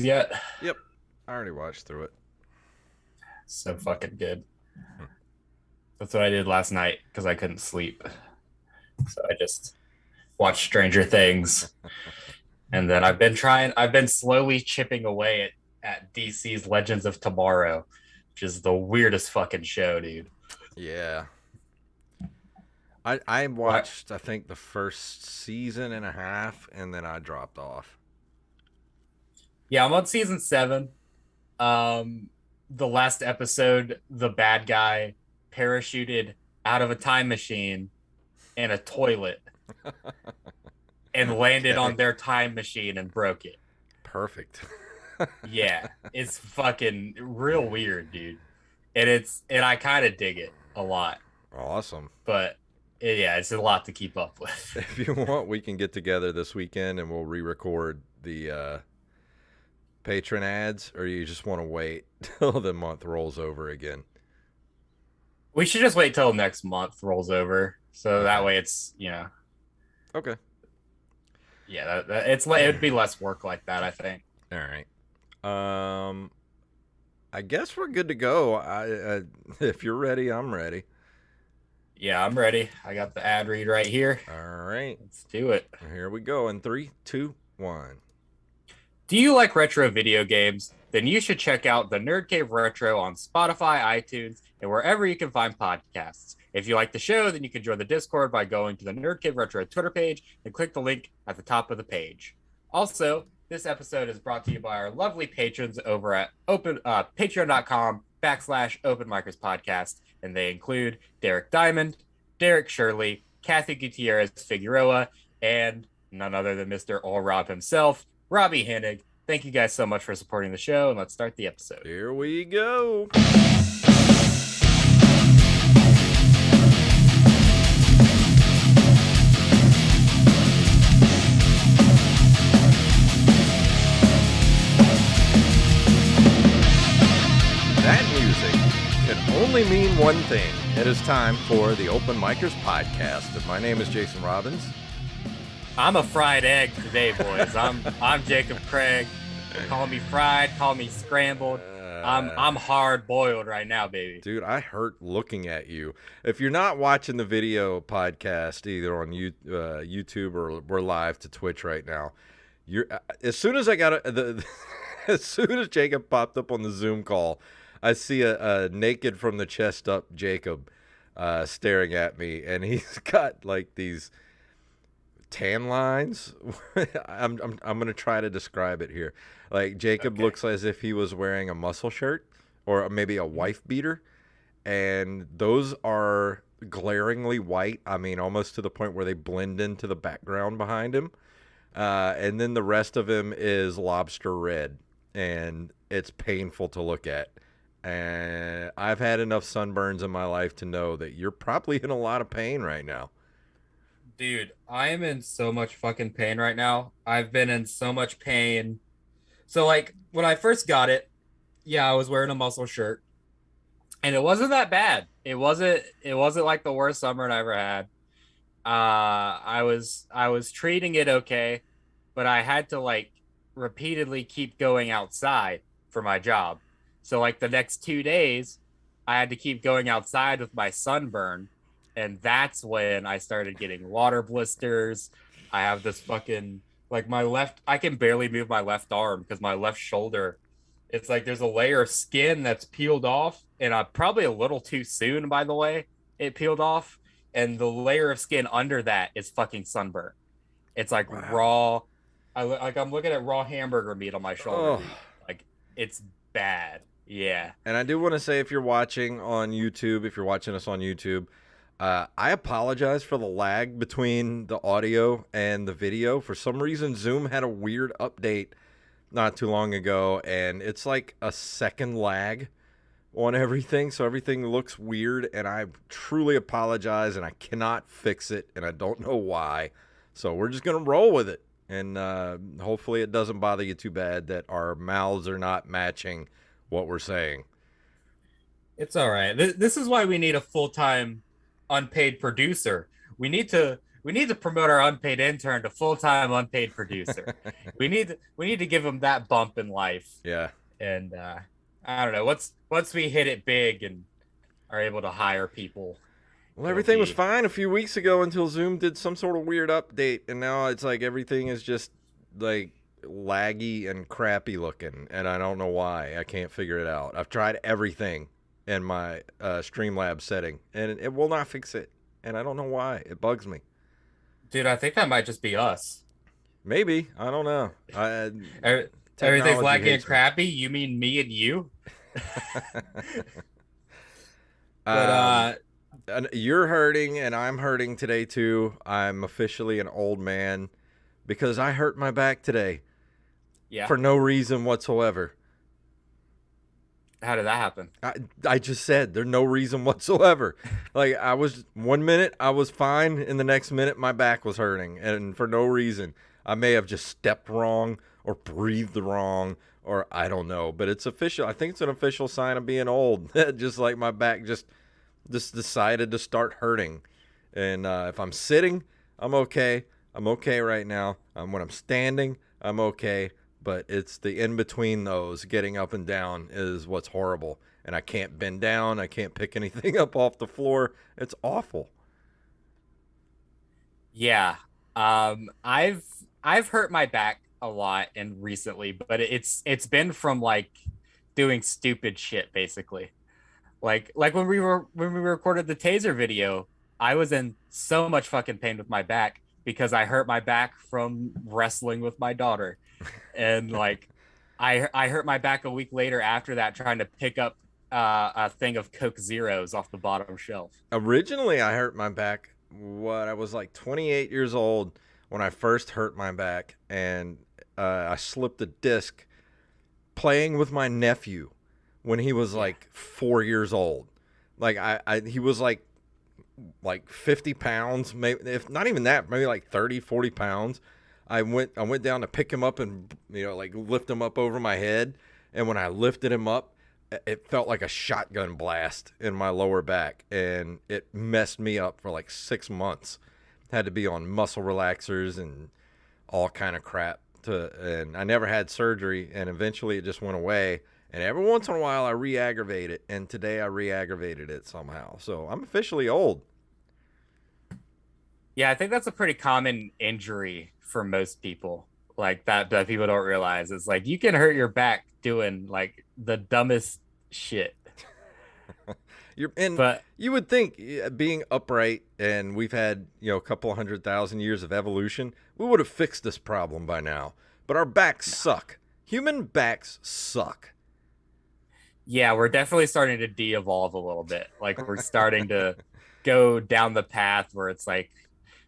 seasons yet? Yep. I already watched through it. So fucking good. Hmm. That's what I did last night because I couldn't sleep. So I just watched Stranger Things. And then I've been slowly chipping away at DC's Legends of Tomorrow, which is the weirdest fucking show, dude. Yeah. I What? watched, I think, the first season and a half, and then I dropped off. Yeah, I'm on season seven. Um, the last episode, the bad guy parachuted out of a time machine in a toilet and landed Okay. on their time machine and broke it. Perfect. Yeah, it's fucking real weird, dude. And I kind of dig it a lot, Awesome. but yeah, it's a lot to keep up with. If you want, we can get together this weekend and we'll re record the patron ads, or you just want to wait till the month rolls over again. We should just wait till next month rolls over, so that Okay. way it's Okay. yeah, it would be less work like that, I think. All right. I guess we're good to go. If you're ready, I'm ready. Yeah, I'm ready. I got the ad read right here. All right. Let's do it. Here we go in three, two, one. Do you like retro video games? Then you should check out the Nerd Cave Retro on Spotify, iTunes, and wherever you can find podcasts. If you like the show, then you can join the Discord by going to the Nerd Cave Retro Twitter page and click the link at the top of the page. Also, this episode is brought to you by our lovely patrons over at patreon.com/ Open Micers Podcast, and they include Derek Diamond, Derek Shirley, Kathy Gutierrez Figueroa, and none other than Mr. All Rob himself, Robbie Hennig. Thank you guys so much for supporting the show, and let's start the episode. Here we go. That music can only mean one thing. It is time for the Open Micers Podcast. And my name is Jason Robbins. I'm a fried egg today, boys. I'm Jacob Craig. Call me fried, call me scrambled. I'm hard boiled right now, baby. Dude, I hurt looking at you. If you're not watching the video podcast either on YouTube or we're live to Twitch right now, you're as soon as I got as soon as Jacob popped up on the Zoom call, I see a naked from the chest up Jacob staring at me, and he's got like these tan lines. I'm gonna try to describe it here. Like Jacob Okay. looks as if he was wearing a muscle shirt or maybe a wife beater, and those are glaringly white. I mean, almost to the point where they blend into the background behind him. And then the rest of him is lobster red, and it's painful to look at. And I've had enough sunburns in my life to know that you're probably in a lot of pain right now. Dude, I am in so much fucking pain right now. I've been in so much pain. So like when I first got it, yeah, I was wearing a muscle shirt and it wasn't that bad. It wasn't like the worst summer I ever had. I was treating it okay, but I had to like repeatedly keep going outside for my job. So like the next 2 days, I had to keep going outside with my sunburn, and that's when I started getting water blisters. I have this fucking like my left. I can barely move my left arm because my left shoulder. It's like there's a layer of skin that's peeled off, and I probably a little too soon, by the way. It peeled off, and the layer of skin under that is fucking sunburn. It's like Wow. raw. I'm looking at raw hamburger meat on my shoulder, Oh. dude. Like it's bad. Yeah. And I do want to say, if you're watching on YouTube, if you're watching us on YouTube, I apologize for the lag between the audio and the video. For some reason, Zoom had a weird update not too long ago, and it's like a second lag on everything. So everything looks weird, and I truly apologize, and I cannot fix it, and I don't know why. So we're just going to roll with it. And hopefully it doesn't bother you too bad that our mouths are not matching what we're saying. It's all right. This is why we need a full-time unpaid producer. We need to we need to promote our unpaid intern to full-time unpaid producer. We need to give him that bump in life. Yeah. And I don't know. Once we hit it big and are able to hire people, Well, it'll everything was be fine a few weeks ago until Zoom did some sort of weird update, and now it's like everything is just like laggy and crappy looking, and I don't know why. I can't figure it out. I've tried everything in my Streamlabs setting, and it will not fix it, and I don't know why. It bugs me. dude, I think that might just be us. Maybe I don't know. Er- Everything's Technology lacking and hates me. crappy. You mean me and you? But um, and you're hurting, and I'm hurting today too. I'm officially an old man because I hurt my back today yeah. for no reason whatsoever. How did that happen? I just said there's no reason whatsoever. Like I was 1 minute I was fine, and the next minute my back was hurting, and for no reason. I may have just stepped wrong or breathed wrong or I don't know, but it's official. I think it's an official sign of being old. Just like my back just decided to start hurting. And if I'm sitting, I'm okay. I'm okay right now. When I'm standing, I'm okay. But it's the in between those, getting up and down, is what's horrible. And I can't bend down. I can't pick anything up off the floor. It's awful. Yeah. I've hurt my back a lot and recently, but it's been from like doing stupid shit basically. Like when we recorded the taser video, I was in so much fucking pain with my back because I hurt my back from wrestling with my daughter. And like I hurt my back a week later after that trying to pick up a thing of Coke Zeros off the bottom shelf. Originally, I hurt my back. I was like 28 years old when I first hurt my back, and I slipped a disc playing with my nephew when he was Yeah. like 4 years old. Like he was like 50 pounds, maybe if not even that, maybe like 30, 40 pounds. I went down to pick him up and like lift him up over my head, and when I lifted him up, it felt like a shotgun blast in my lower back, and it messed me up for like 6 months. Had to be on muscle relaxers and all kind of crap and I never had surgery, and eventually it just went away. And every once in a while I re-aggravate it, and today I re-aggravated it somehow. So I'm officially old. Yeah, I think that's a pretty common injury for most people. Like that people don't realize. It's like you can hurt your back doing like the dumbest shit. And But you would think, being upright, and we've had a couple 100,000 years of evolution, we would have fixed this problem by now. But our backs suck. Human backs suck. yeah, we're definitely starting to de-evolve a little bit. Like we're starting to go down the path where it's like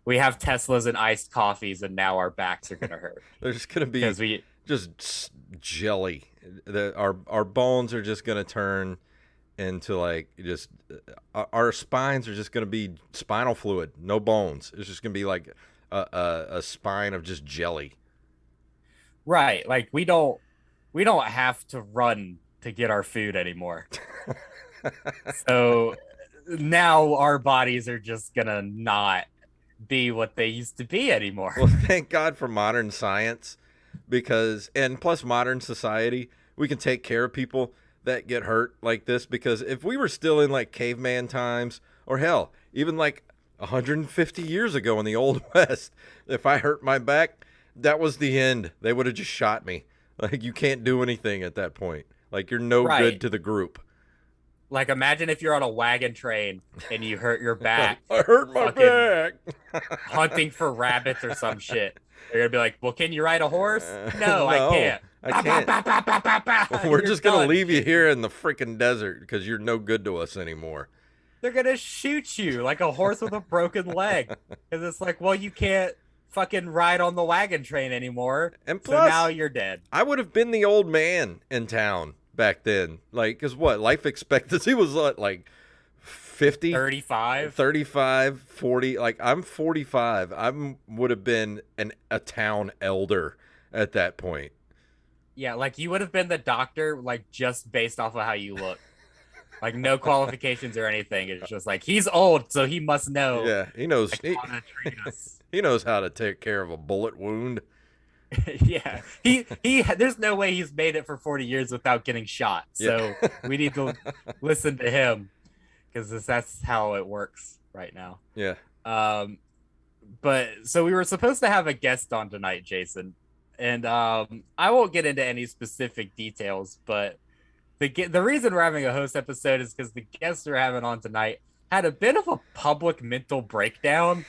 we have Teslas and iced coffees and now our backs are gonna hurt There's gonna be because we just jelly. Our bones are just gonna turn into like just our spines are just gonna be spinal fluid, no bones. It's just gonna be like a spine of just jelly. right. Like we don't have to run to get our food anymore. So now our bodies are just gonna not be what they used to be anymore. Well, thank God for modern science, because and plus modern society, we can take care of people that get hurt like this. Because if we were still in like caveman times, or hell, even like 150 years ago in the old west, if I hurt my back, that was the end. They would have just shot me. Like, you can't do anything at that point. Like, you're no good Right. to the group. Like imagine if you're on a wagon train and you hurt your back I hurt my fucking back. hunting for rabbits or some shit. They're gonna be like, "Well, can you ride a horse?" No, I No, can't. I Bah, bah, can't. bah, bah, bah, bah, bah. We're You're just gonna done. leave you here in the freaking desert because you're no good to us anymore. They're gonna shoot you like a horse with a broken leg. Because it's like, well, you can't fucking ride on the wagon train anymore. And So now plus, you're dead. I would have been the old man in town back then. Like, because what? Life expectancy was like 50, 35. 35, 40. Like, I'm 45. Would have been a town elder at that point. Yeah, like you would have been the doctor, like just based off of how you look. Like no qualifications or anything. It's just like he's old, so he must know Yeah, he knows like how to treat us. he knows how to take care of a bullet wound. Yeah, he. There's no way he's made it for 40 years without getting shot. Yeah. So we need to listen to him because that's how it works right now. Yeah. Um, but so we were supposed to have a guest on tonight, Jason, and I won't get into any specific details, but the reason we're having a host episode is because the guest we're having on tonight had a bit of a public mental breakdown,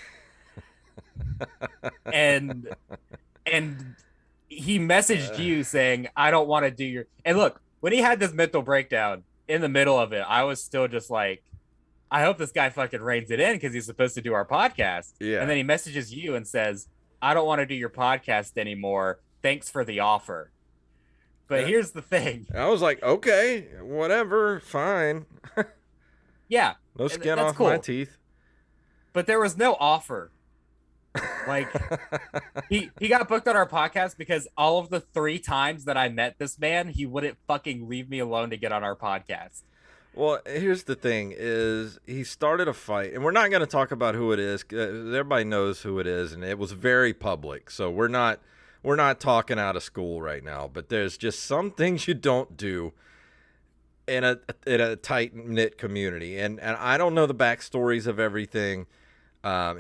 and and he messaged you saying, "I don't want to do your." And look, when he had this mental breakdown in the middle of it, I was still just like, I hope this guy fucking reins it in because he's supposed to do our podcast. And Yeah. then he messages you and says, I don't want to do your podcast anymore. Thanks for the offer. But And here's the thing. I was like, okay, whatever, fine. Yeah, No skin that's off cool. my teeth. But there was no offer. Like he got booked on our podcast because all of the 3 times that I met this man, he wouldn't fucking leave me alone to get on our podcast. Well, here's the thing: is he started a fight, and we're not going to talk about who it is. 'Cause everybody knows who it is, and it was very public. So we're not talking out of school right now. But there's just some things you don't do in a tight knit community, and I don't know the backstories of everything.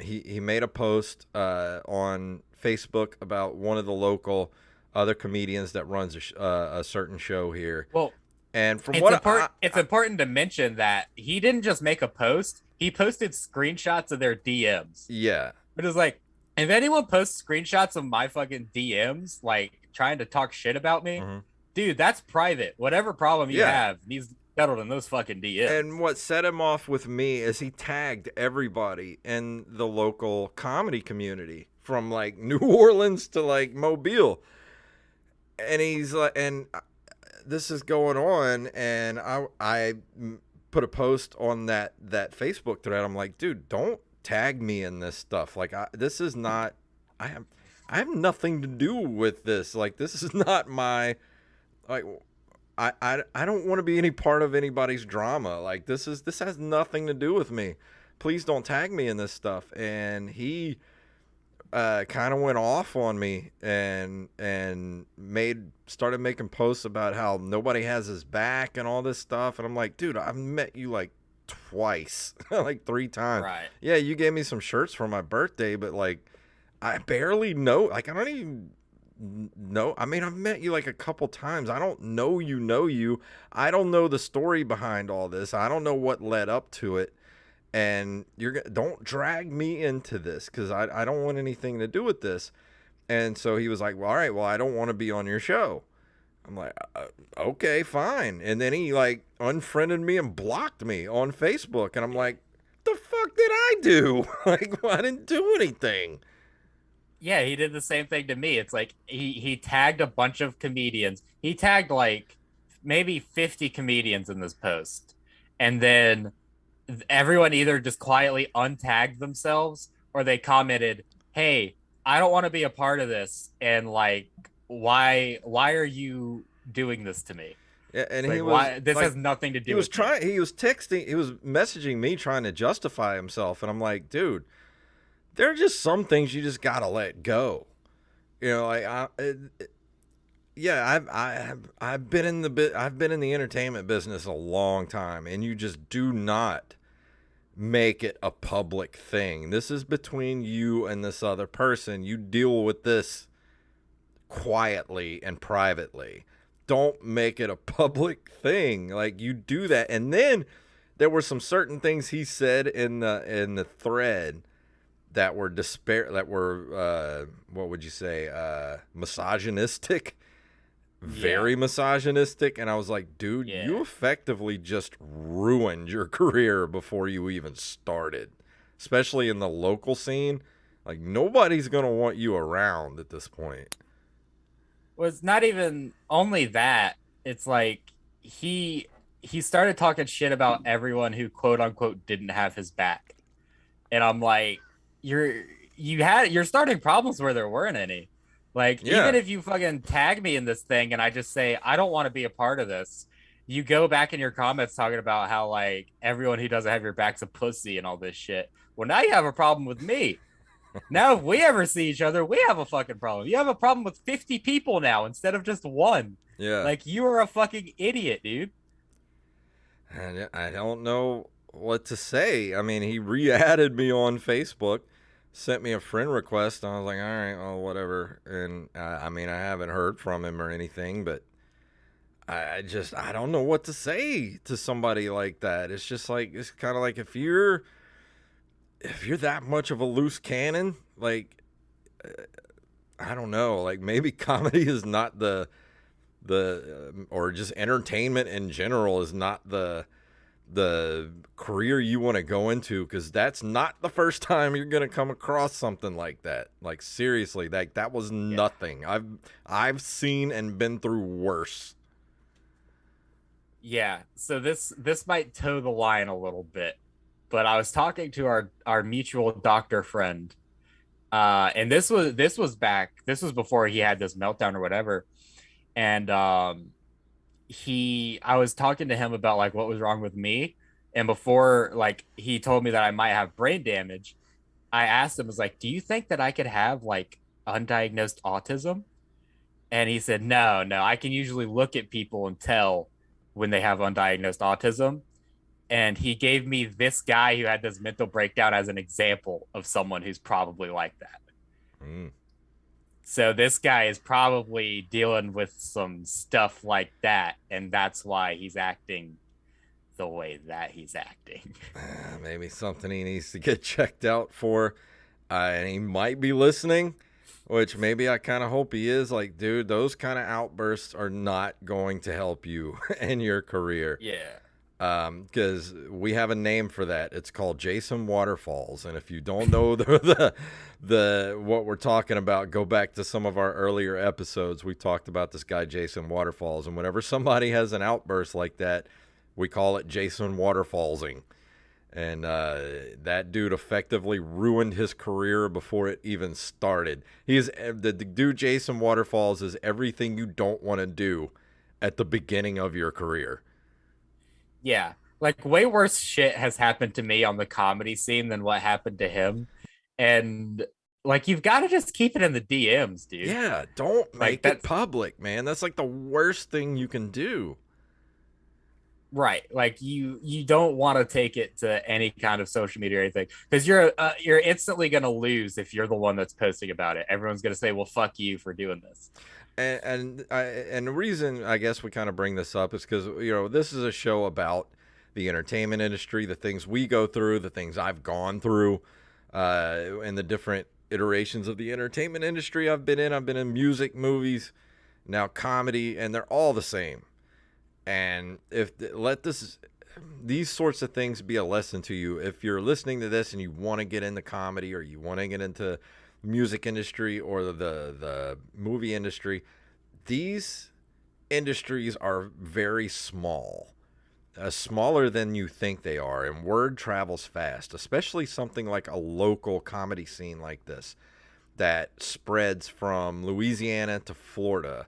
He made a post on Facebook about one of the local other comedians that runs a certain show here. Well, And from it's important to mention that he didn't just make a post, he posted screenshots of their DMs. yeah, It was like, if anyone posts screenshots of my fucking DMs, like trying to talk shit about me, mm-hmm. dude, that's private. Whatever problem you have needs to be settled in those fucking DMs. And what set him off with me is he tagged everybody in the local comedy community from like New Orleans to like Mobile. And he's like, and this is going on, and I put a post on that Facebook thread. I'm like, dude, don't tag me in this stuff. Like, this is not. I have nothing to do with this. Like, this is not my. Like, I don't want to be any part of anybody's drama. Like, this has nothing to do with me. Please don't tag me in this stuff. And he kind of went off on me and started making posts about how nobody has his back and all this stuff. And I'm like, dude, I've met you like twice, like 3 times. Right. Yeah, you gave me some shirts for my birthday, but like I barely know. Like, I don't even know. I mean, I've met you like a couple times. I don't know you. I don't know the story behind all this. I don't know what led up to it. And don't drag me into this because I don't want anything to do with this. And so he was like, well, all right, well, I don't want to be on your show. I'm like, okay, fine. And then he like unfriended me and blocked me on Facebook. And I'm like, the fuck did I do? Like, well, I didn't do anything. Yeah, he did the same thing to me. It's like he tagged a bunch of comedians. He tagged like maybe 50 comedians in this post. And then everyone either just quietly untagged themselves or they commented, "Hey, I don't want to be a part of this." And like, why are you doing this to me? Yeah, and Like, he was why this like, has nothing to do he was with me. he was messaging me trying to justify himself, and I'm like, dude, there are just some things you just gotta let go. You know, like I've been in the entertainment business a long time, and you just do not make it a public thing. This is between you and this other person. You deal with this quietly and privately. Don't make it a public thing. Like, you do that. And then there were some certain things he said in the thread that were what would you say, misogynistic, very misogynistic. And I was like, dude, you effectively just ruined your career before you even started, especially in the local scene. Like, nobody's gonna want you around at this point. Well, it's not even only that. It's like he started talking shit about everyone who quote unquote didn't have his back. And I'm like, you're starting problems where there weren't any. Like, even if you fucking tag me in this thing and I just say, I don't want to be a part of this, you go back in your comments talking about how like everyone who doesn't have your back's a pussy and all this shit. Well, now you have a problem with me. Now, if we ever see each other, we have a fucking problem. You have a problem with 50 people now instead of just one. Yeah. Like, you are a fucking idiot, dude. And I don't know what to say. I mean, he re-added me on Facebook, sent me a friend request. I was like, all right, well, whatever. And I mean, I haven't heard from him or anything, but I don't know what to say to somebody like that. It's just like, it's kind of like if you're that much of a loose cannon, like, I don't know, like maybe comedy is not or just entertainment in general is not the career you want to go into, because that's not the first time you're gonna come across something like that. Like seriously, like that was Yeah. nothing. I've seen and been through worse. Yeah. So this might toe the line a little bit, but I was talking to our mutual doctor friend. And this was before he had this meltdown or whatever. And I was talking to him about like what was wrong with me. And before like he told me that I might have brain damage, I asked him, was like, do you think that I could have like undiagnosed autism? And he said, no, no, I can usually look at people and tell when they have undiagnosed autism. And he gave me this guy who had this mental breakdown as an example of someone who's probably like that. Mm. So this guy is probably dealing with some stuff like that, and that's why he's acting the way that he's acting. Maybe something he needs to get checked out for. And he might be listening, which maybe I kind of hope he is. Like, dude, those kind of outbursts are not going to help you in your career. Yeah. Because we have a name for that. It's called Jason Waterfalls. And if you don't know the what we're talking about, go back to some of our earlier episodes. We talked about this guy Jason Waterfalls, and whenever somebody has an outburst like that, we call it Jason Waterfallsing. And that dude effectively ruined his career before it even started. The dude Jason Waterfalls is everything you don't want to do at the beginning of your career. Yeah. Like way worse shit has happened to me on the comedy scene than what happened to him. And like you've got to just keep it in the DMs, dude. Yeah, don't Like make it that's public, man. That's like the worst thing you can do. right. Like you don't want to take it to any kind of social media or anything because you're instantly going to lose if you're the one that's posting about it. Everyone's going to say, "Well, fuck you for doing this." And the reason I guess we kind of bring this up is because this is a show about the entertainment industry, the things we go through, the things I've gone through, and the different iterations of the entertainment industry I've been in. I've been in music, movies, now comedy, and they're all the same. And if let these sorts of things be a lesson to you. If you're listening to this and you want to get into comedy or you want to get into music industry or the movie industry, these industries are very small, smaller than you think they are, and word travels fast, especially something like a local comedy scene like this that spreads from Louisiana to Florida.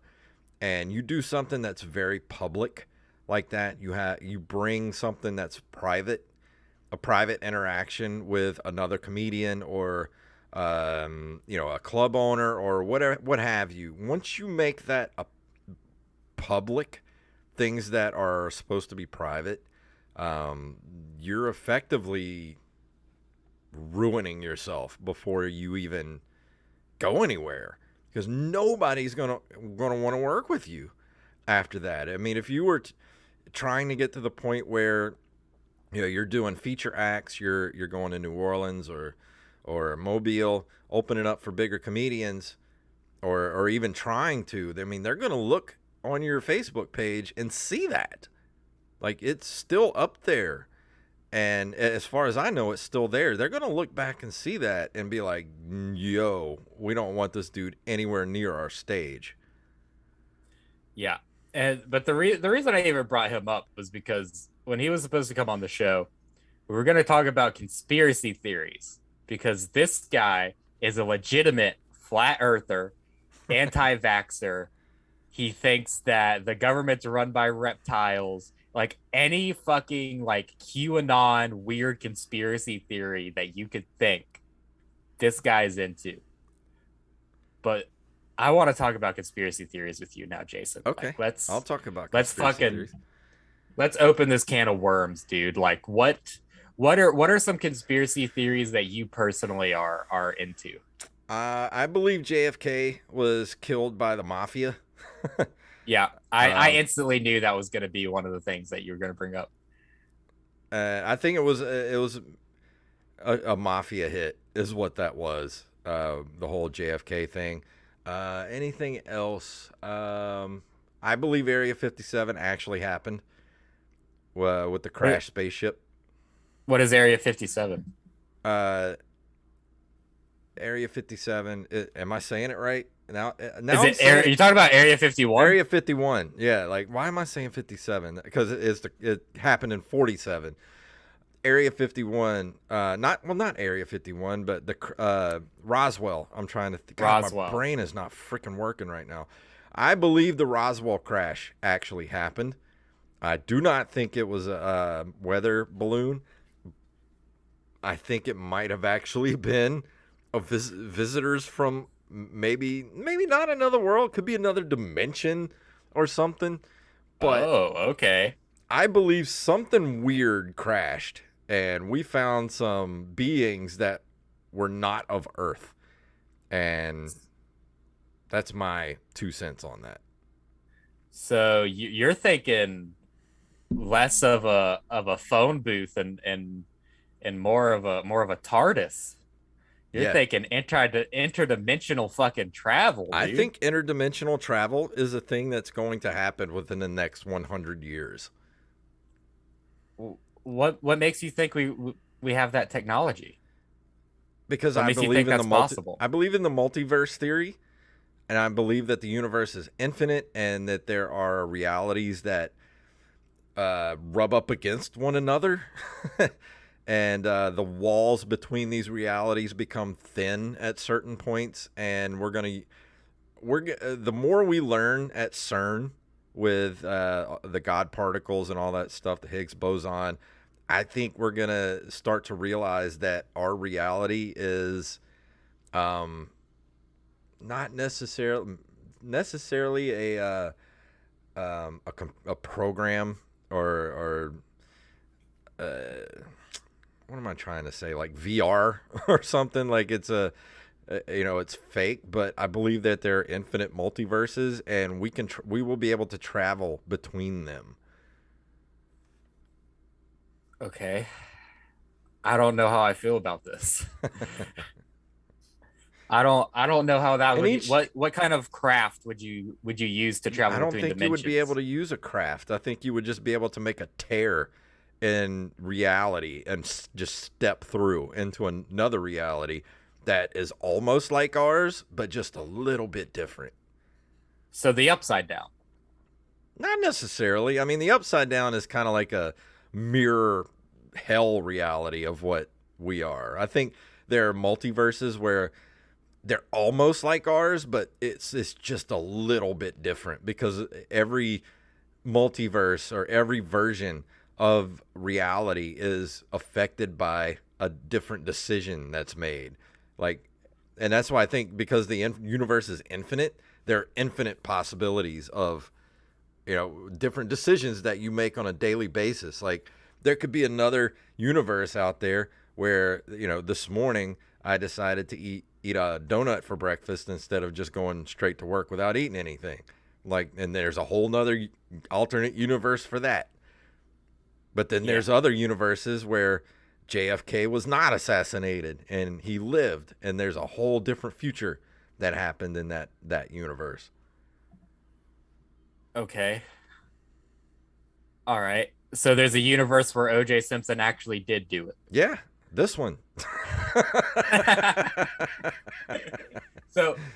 And you do something that's very public like that, you bring something that's private, a private interaction with another comedian or a club owner or whatever, what have you. Once you make that a public, things that are supposed to be private, you're effectively ruining yourself before you even go anywhere, because nobody's gonna want to work with you after that. I mean, if you were trying to get to the point where you're doing feature acts, you're going to New Orleans or Mobile, opening up for bigger comedians, or even trying to, I mean, they're going to look on your Facebook page and see that. Like, it's still up there. And as far as I know, it's still there. They're going to look back and see that and be like, yo, we don't want this dude anywhere near our stage. Yeah. But the reason I even brought him up was because when he was supposed to come on the show, we were going to talk about conspiracy theories because this guy is a legitimate flat earther, anti-vaxxer. He thinks that the government's run by reptiles. Like any fucking like QAnon weird conspiracy theory that you could think, this guy's into. But I want to talk about conspiracy theories with you now, Jason. Like Okay, I'll talk about let's conspiracy fucking theories. let's open this can of worms, dude. Like what are some conspiracy theories that you personally are into? I believe JFK was killed by the mafia. Yeah, I um, instantly knew that was going to be one of the things that you were going to bring up. I think it was a mafia hit is what that was. The whole JFK thing. Anything else? I believe Area 57 actually happened with the What crashed spaceship. what is Area 57? Uh, Area 57. Am I saying it right? Now Is I'm it saying Area? it. You talking about Area 51? Area 51. Yeah, like why am I saying 57? Because it happened in 47. Area 51, not Area 51, but the Roswell. I'm trying to God, my Roswell. brain is not freaking working right now. I believe the Roswell crash actually happened. I do not think it was a weather balloon. I think it might have actually been visitors from maybe not another world, could be another dimension or something. But Oh, okay. I believe something weird crashed, and we found some beings that were not of Earth, and that's my 2 cents on that. So you're thinking less of a phone booth and more of a TARDIS. You're Yeah, thinking interdimensional fucking travel, I dude. think interdimensional travel is a thing that's going to happen within the next 100 years. What makes you think we have that technology? Because What makes you think that's possible? I believe in the multiverse theory, and I believe that the universe is infinite and that there are realities that rub up against one another. And the walls between these realities become thin at certain points, and the more we learn at CERN with the God particles and all that stuff, the Higgs boson, I think we're gonna start to realize that our reality is um, not necessarily a program or what am I trying to say, like VR or something, like it's it's fake, but I believe that there are infinite multiverses, and we will be able to travel between them. Okay. I don't know how I feel about this. I don't know how that And would be. each What kind of craft would you use to I travel don't between think you would be able dimensions? to use a craft. I think you would just be able to make a tear in reality and just step through into another reality that is almost like ours, but just a little bit different. So the upside down. Not necessarily. I mean, the upside down is kind of like a mirror hell reality of what we are. I think there are multiverses where they're almost like ours, but it's just a little bit different because every multiverse or every version of reality is affected by a different decision that's made. Like, and that's why I think because the universe is infinite, there are infinite possibilities of different decisions that you make on a daily basis. Like there could be another universe out there where this morning I decided to eat a donut for breakfast instead of just going straight to work without eating anything. Like, and there's a whole nother alternate universe for that. But then Yeah. there's other universes where JFK was not assassinated and he lived, and there's a whole different future that happened in that universe. Okay. All right. So there's a universe where OJ Simpson actually did do Yeah, this one. it.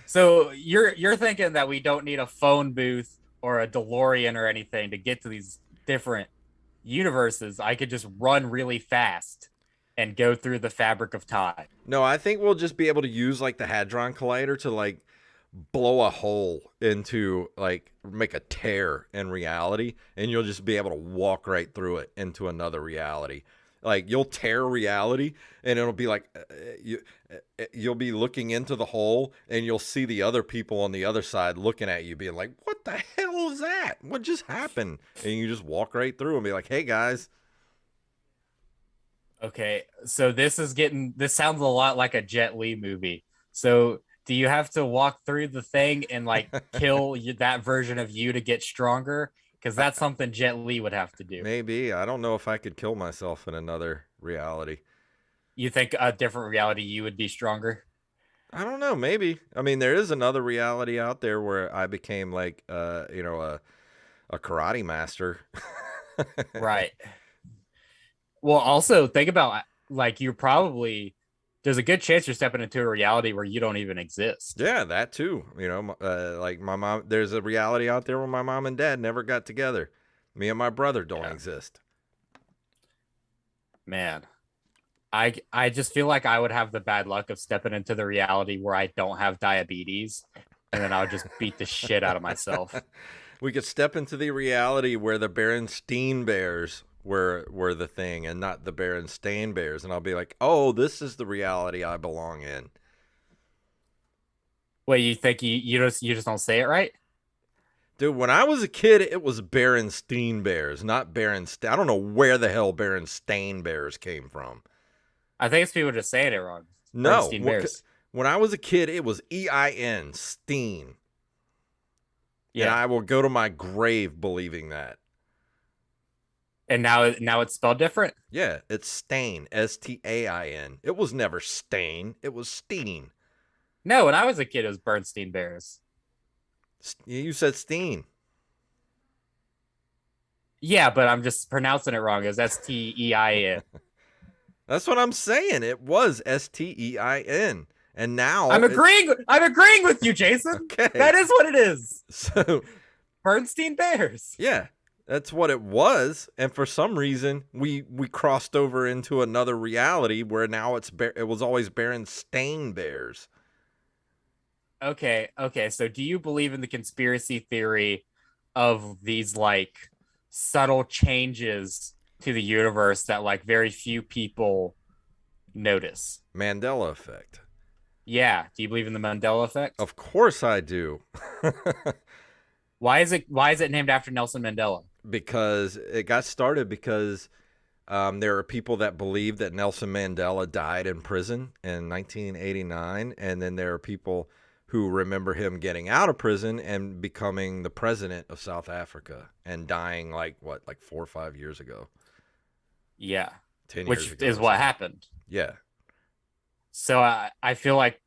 So you're thinking that we don't need a phone booth or a DeLorean or anything to get to these different universes. I could just run really fast and go through the fabric of time. No, I think we'll just be able to use like the Hadron Collider to like blow a hole into like make a tear in reality, and you'll just be able to walk right through it into another reality. Like you'll tear reality, and it'll be like you'll be looking into the hole, and you'll see the other people on the other side looking at you, being like, "What the hell is that? What just happened?" And you just walk right through and be like, "Hey guys." Okay, so this sounds a lot like a Jet Li movie. So do you have to walk through the thing and like kill that version of you to get stronger? Because that's something Jet Li would have to do. Maybe. I don't know if I could kill myself in another reality. You think a different reality you would be stronger? I don't know. Maybe. I mean, there is another reality out there where I became like, a karate master. Right. Well, also think about like you're probably there's a good chance you're stepping into a reality where you don't even exist. Yeah, that too. Like my mom, there's a reality out there where my mom and dad never got together. Me and my brother don't Yeah, exist. man. I just feel like I would have the bad luck of stepping into the reality where I don't have diabetes, and then I would just beat the shit out of myself. We could step into the reality where the Berenstain Bears were the thing, and not the Berenstain Bears, and I'll be like, oh, this is the reality I belong in. Wait, you think you just don't say it right? Dude, when I was a kid, it was Berenstain Bears, not Berenstain. I don't know where the hell Berenstain Bears came from. I think it's people just saying it wrong. No, Bernstein Bears. when I was a kid, it was EIN, Steen. And Yeah, I will go to my grave believing that. and now it's spelled different. Yeah, it's Stain, Stain. It was never Stain, it was Steen. No, when I was a kid, it was Bernstein Bears. You said Steen. Yeah, but I'm just pronouncing it wrong. It was Stein. That's what I'm saying. It was Stein. And now I'm it, agreeing. I'm agreeing with you, Jason. okay. That is what it is. So, Bernstein Bears. yeah, that's what it was. And for some reason, we crossed over into another reality where now it was always Berenstain Bears. Okay. So, do you believe in the conspiracy theory of these like subtle changes to the universe that like very few people notice? Mandela Effect. Yeah. Do you believe in the Mandela Effect? Of course I do. Why is it named after Nelson Mandela? Because it got started because there are people that believe that Nelson Mandela died in prison in 1989, and then there are people who remember him getting out of prison and becoming the president of South Africa and dying like 4 or 5 years ago, Yeah. 10 years Which ago is or what something. happened. Yeah, So I feel like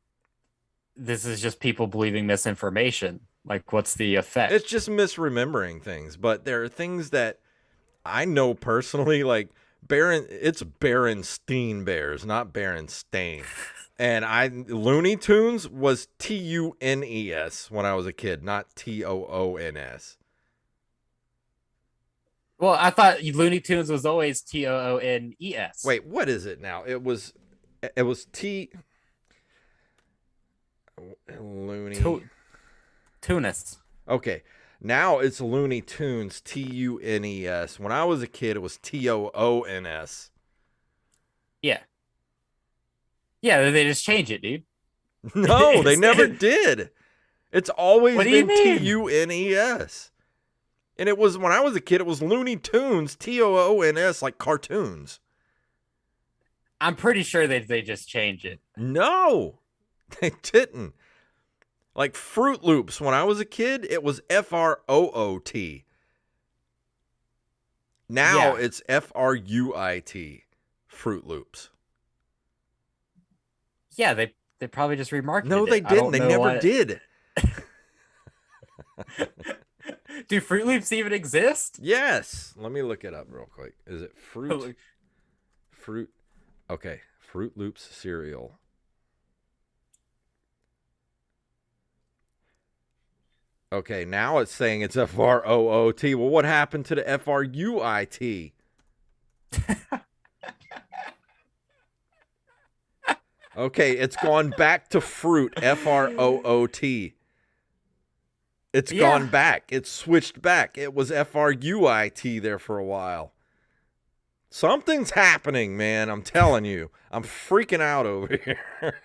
this is just people believing misinformation. Like, what's the it's effect? just misremembering things, but there are things that I know personally, like it's Berenstain Bears, not Berenstain. And Looney Tunes was Tunes when I was a kid, not Toons. Well, I thought Looney Tunes was always Toones. Wait, what is it now? It was Looney. Tu- Tunis. Okay. Now it's Looney Tunes, Tunes. When I was a kid, it was Toons. Yeah. Yeah, they just change it, dude. No, they never did. It's always What do you been mean? Tunes. And it was when I was a kid, it was Looney Tunes, Toons, like cartoons. I'm pretty sure they just change it. No, they didn't. Like Fruit Loops, when I was a kid, it was Froot. Now Yeah. it's Fruit. Fruit Loops. Yeah, they probably just No, remarketed they it. I didn't. don't They know never what. did. Do Fruit Loops even exist? Yes. Let me look it up real quick. Is it Fruit? Fruit. Okay. Fruit Loops cereal. Okay, now it's saying it's Froot. Well, what happened to the Fruit? Okay, it's gone back to fruit. Froot. It's Yeah. gone back. It's switched back. It was FRUIT there for a while. Something's happening, man. I'm telling you. I'm freaking out over here.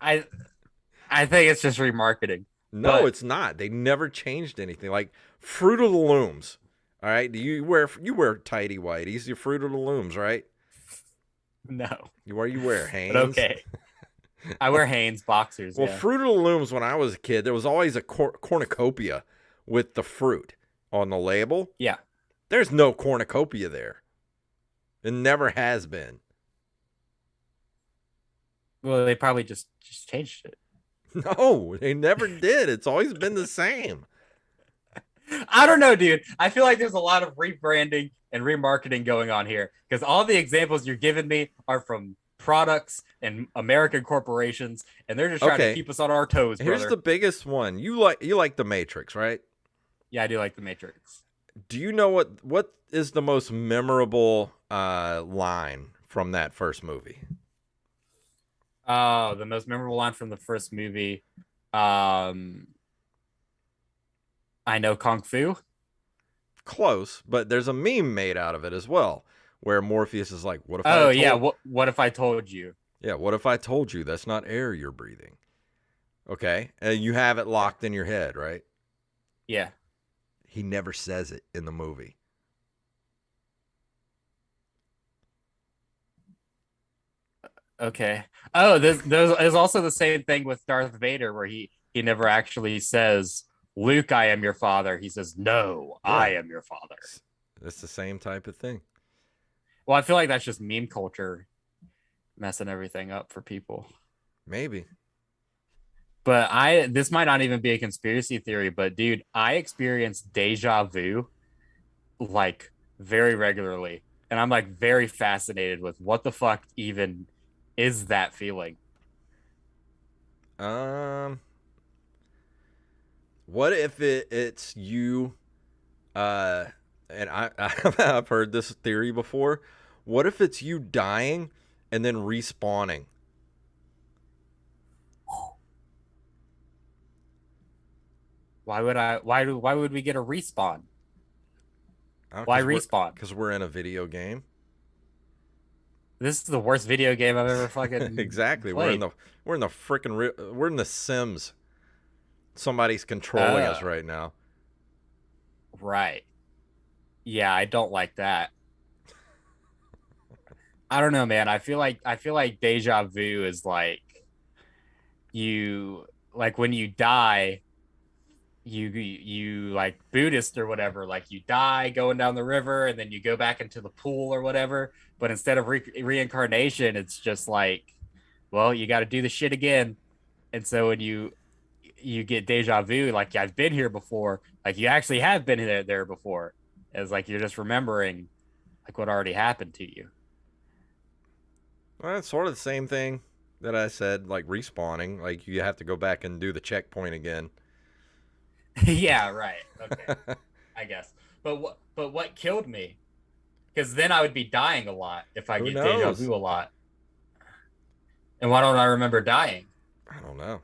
I I think it's just remarketing. No, But it's not. They never changed anything. Like Fruit of the Looms. All right. Do you wear tidy whities? You're Fruit of the Looms, right? no. You wear But Hanes. okay. I wear Hanes boxers, Well, yeah. Fruit of the Looms. When I was a kid, there was always a cornucopia with the fruit on the label. Yeah. There's no cornucopia there. It never has been. Well, they probably just changed it. No, they never did. It's always been the same. I don't know, dude. I feel like there's a lot of rebranding and remarketing going on here because all the examples you're giving me are from products and American corporations, and they're just trying to Okay, keep us on our toes, here's the brother. biggest one. You like the Matrix, right? Yeah, I do like the Matrix. Do you know what is the most memorable line from that first movie? Oh, the most memorable line from the first movie. Um, I know Kung Fu. Close, but there's a meme made out of it as well, where Morpheus is like, "What if I Oh had yeah. told? What if I told you? Yeah, what if I told you that's not air you're breathing?" Okay, and you have it Yeah. locked in your head, right? Yeah. He never says it in the movie. Okay. Oh, there's also the same thing with Darth Vader where he never actually says, "Luke, I am your father." He says, "No, I Yeah, am your father." it's the same type of thing. Well, I feel like that's just meme culture messing everything up for people. Maybe. But this might not even be a conspiracy theory, but dude, I experience deja vu like very regularly. And I'm like very fascinated with what the fuck even is that feeling. Um, what if it's you? Uh, and I've heard this theory before. What if it's you dying and then respawning? Why would we get a respawn? Why Because we're respawn? because we're in a video game. This is the worst video game I've ever fucking Exactly. played. We're in the freaking we're in the Sims. Somebody's controlling us Oh, right now. right. Yeah, I don't like that. I don't know, man. I feel like deja vu is like you like when you die, you like Buddhist or whatever, like you die going down the river and then you go back into the pool or whatever. But instead of reincarnation, it's just like, well, you got to do the shit again. And so when you get deja vu, like I've been here before, like you actually have been there before. It's like you're just remembering like what already happened to you. Well, it's sort of the same thing that I said, like respawning. Like you have to go back and do the checkpoint again. Yeah, right. Okay, I guess. But what killed me? Because then I would be dying a lot if I Who get deja knows? vu a lot. And why don't I remember dying? I don't know.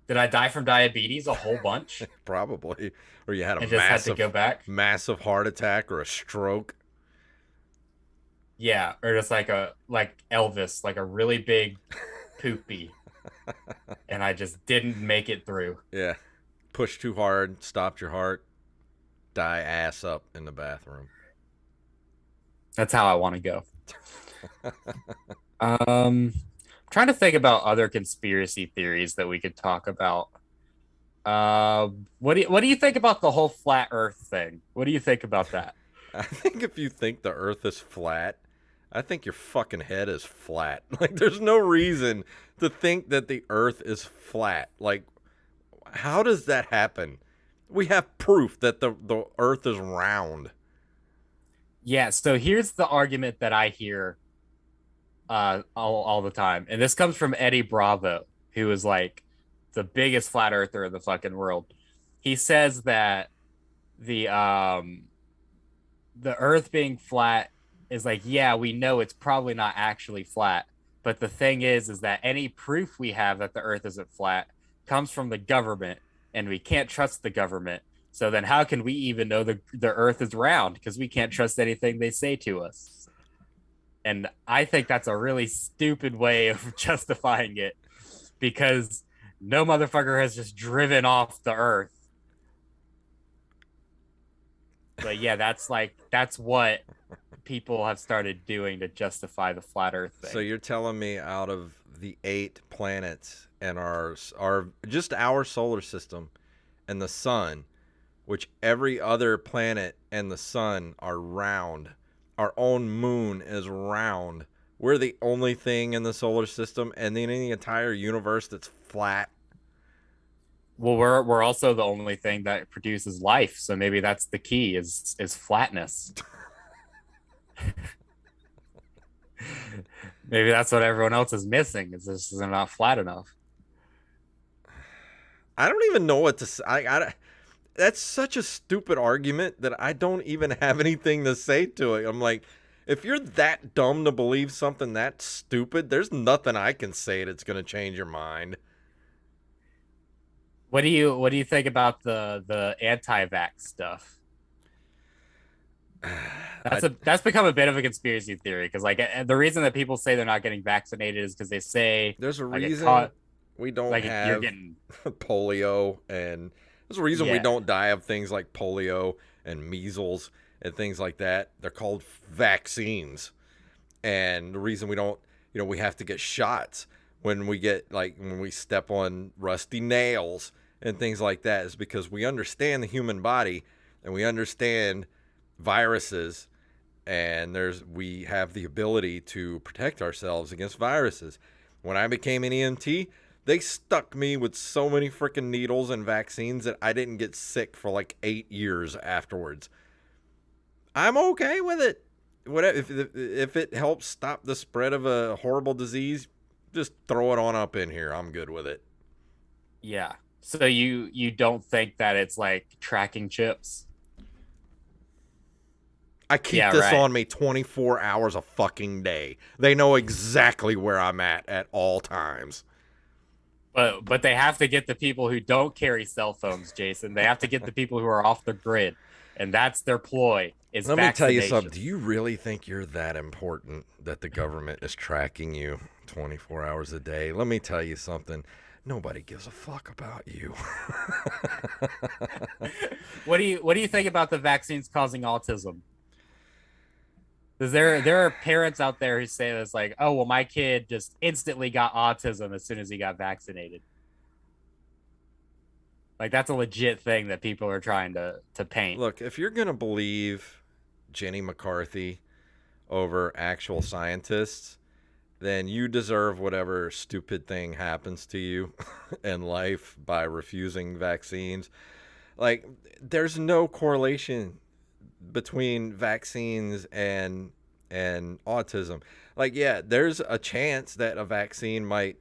Did I die from diabetes a whole bunch Probably, or you had a and just had to go back? massive heart attack or a stroke. Yeah, or just like Elvis, like a really big poopy, and I just didn't make it through. Yeah, push too hard, stopped your heart, die ass up in the bathroom. That's how I want to go. Trying to think about other conspiracy theories that we could talk about. What do you think about the whole flat Earth thing? What do you think about that? I think if you think the Earth is flat, I think your fucking head is flat. Like, there's no reason to think that the Earth is flat. Like, how does that happen? We have proof that the Earth is round. Yeah, so here's the argument that I hear all the time. And this comes from Eddie Bravo, who is like the biggest flat earther in the fucking world. He says that the um the earth being flat is like, yeah, we know it's probably not actually flat. But the thing is that any proof we have that the earth isn't flat comes from the government and we can't trust the government. So then how can we even know the earth is round? Because we can't trust anything they say to us. And I think that's a really stupid way of justifying it because no motherfucker has just driven off the earth. But yeah, that's what people have started doing to justify the flat earth So thing. you're telling me out of the 8 planets and our just our solar system and the sun, which every other planet and the sun are round. Our own moon is round. We're the only thing in the solar system and in the entire universe that's flat. Well, we're also the only thing that produces life, so maybe that's the key is flatness. Maybe that's what everyone else is missing. Is this is not flat enough. I don't even know what to say. That's such a stupid argument that I don't even have anything to say to it. I'm like, if you're that dumb to believe something that stupid, there's nothing I can say that's going to change your mind. What do you think about the anti-vax stuff? I, That's become a bit of a conspiracy theory because like the reason that people say they're not getting vaccinated is because they say there's a like it reason caught we don't like you're have getting polio, and there's a reason we yeah. don't die of things like polio and measles and things like that. They're called vaccines. And the reason we don't, we have to get shots when we get like when we step on rusty nails and things like that is because we understand the human body and we understand viruses, and we have the ability to protect ourselves against viruses. When I became an EMT, they stuck me with so many freaking needles and vaccines that I didn't get sick for like 8 years afterwards. I'm okay with it. Whatever, if it helps stop the spread of a horrible disease, just throw it on up in here. I'm good with it. Yeah. So you don't think that it's like tracking chips? I keep Yeah, this right. on me 24 hours a fucking day. They know exactly where I'm at all times. But they have to get the people who don't carry cell phones, Jason. They have to get the people who are off the grid. And that's their ploy is Let me tell you something. Do vaccinations. you really think you're that important that the government is tracking you 24 hours a day? Let me tell you something. Nobody gives a fuck about you. What do you think about the vaccines causing autism? Because there are parents out there who say this like, oh well, my kid just instantly got autism as soon as he got vaccinated. Like that's a legit thing that people are trying to paint. Look, if you're going to believe Jenny McCarthy over actual scientists, then you deserve whatever stupid thing happens to you in life by refusing vaccines. Like, there's no correlation between vaccines and autism. Like, yeah, there's a chance that a vaccine might,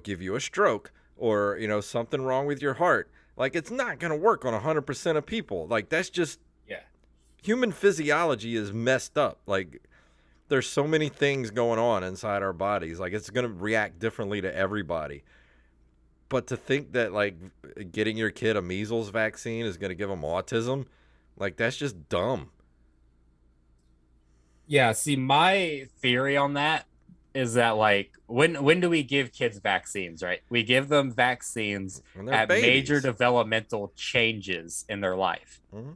give you a stroke or, something wrong with your heart. Like, it's not going to work on 100% of people. Like, that's just Yeah. human physiology is messed up. Like, there's so many things going on inside our bodies. Like, it's going to react differently to everybody. But to think that like getting your kid a measles vaccine is going to give them autism, like that's just dumb. Yeah, see, my theory on that is that like when do we give kids vaccines, right? We give them vaccines And they're at major babies. developmental changes in their life. Mm-hmm.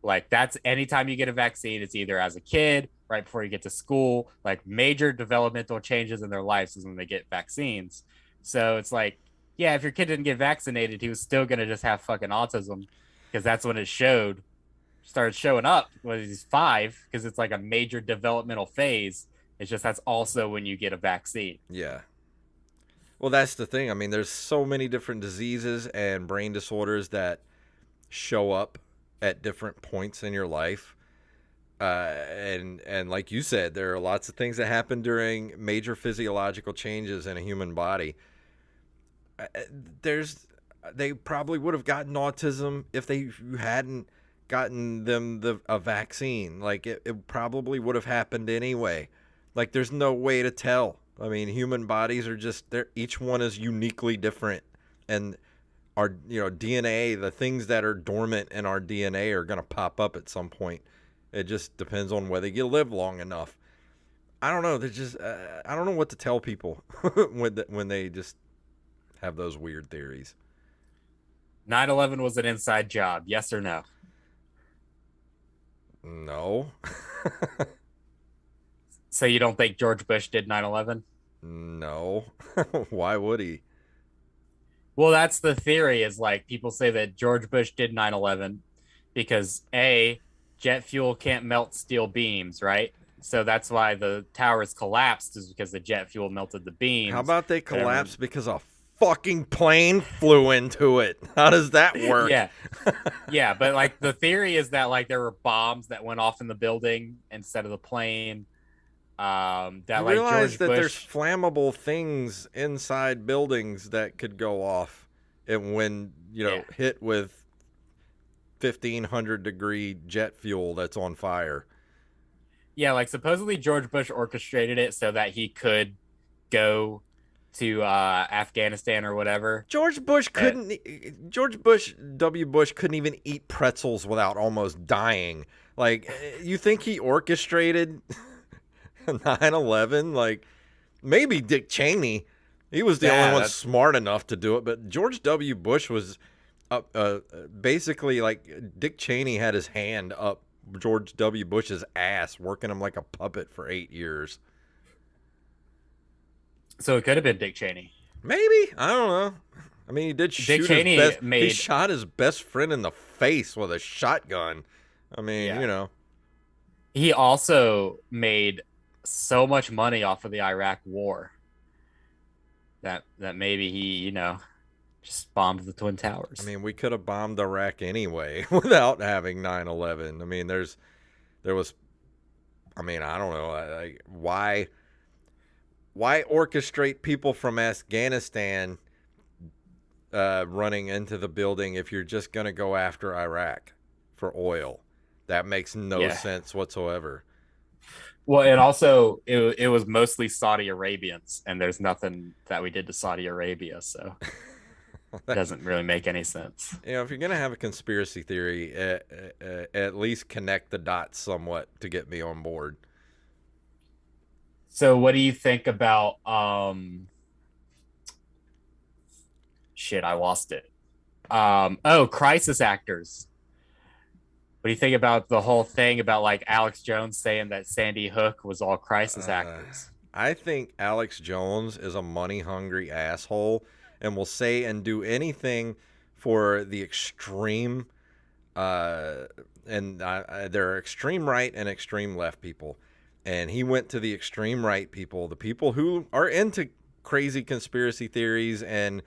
Like that's anytime you get a vaccine, it's either as a kid, right before you get to school, like major developmental changes in their lives is when they get vaccines. So it's like, yeah, if your kid didn't get vaccinated, he was still gonna just have fucking autism because that's when it started showing up when he's 5 because it's like a major developmental phase. It's just that's also when you get a vaccine. Yeah. Well, that's the thing. I mean, there's so many different diseases and brain disorders that show up at different points in your life. And like you said, there are lots of things that happen during major physiological changes in a human body. Uh, there's they probably would have gotten autism if they hadn't gotten them a vaccine. Like it probably would have happened anyway. Like there's no way to tell. I mean, human bodies are just they're each one is uniquely different, and our DNA, the things that are dormant in our DNA are going to pop up at some point. It just depends on whether you live long enough. I don't know. There's just I don't know what to tell people when they just have those weird theories. 9/11 was an inside job, yes or no? No. So you don't think George Bush did 9/11? No. Why would he? Well, that's the theory, is like people say that George Bush did 9/11 because A, jet fuel can't melt steel beams, right? So that's why the towers collapsed, is because the jet fuel melted the How beams. about they But everyone, collapse because a fucking plane flew into it? How does that work? yeah, yeah, but like the theory is that like there were bombs that went off in the building instead of the plane. You That like realize George that there's Bush, flammable things inside buildings that could go off, and when yeah, hit with 1,500-degree jet fuel that's on fire. yeah, like supposedly George Bush orchestrated it so that he could go to Afghanistan or whatever. Uh, George Bush W. Bush couldn't even eat pretzels without almost dying. Like, you think he orchestrated 9/11? Like, maybe Dick Cheney. He was the only yeah, one that's smart enough to do it, but George W. Bush was basically like Dick Cheney had his hand up George W. Bush's ass, working him like a puppet for 8 years. so it could have been Dick Cheney. Maybe, I don't know. I mean, Dick Cheney he made, shot his best friend in the face with a shotgun. I mean, yeah, he also made so much money off of the Iraq War that maybe he, just bombed the Twin I Towers. mean, we could have bombed Iraq anyway without having 9/11. I mean, there was, I mean, I don't know, like why orchestrate people from Afghanistan running into the building if you're just going to go after Iraq for oil? That makes no Yeah. sense whatsoever. Well, and also it was mostly Saudi Arabians, and there's nothing that we did to Saudi Arabia, so it That's, doesn't really make any sense. if you're going to have a conspiracy theory, at least connect the dots somewhat to get me on board. So what do you think about shit, I lost it. Oh, crisis actors. What do you think about the whole thing about like Alex Jones saying that Sandy Hook was all crisis Uh, actors? I think Alex Jones is a money hungry asshole and will say and do anything for the extreme. Uh, and there are extreme right and extreme left people. And he went to the extreme right people, the people who are into crazy conspiracy theories and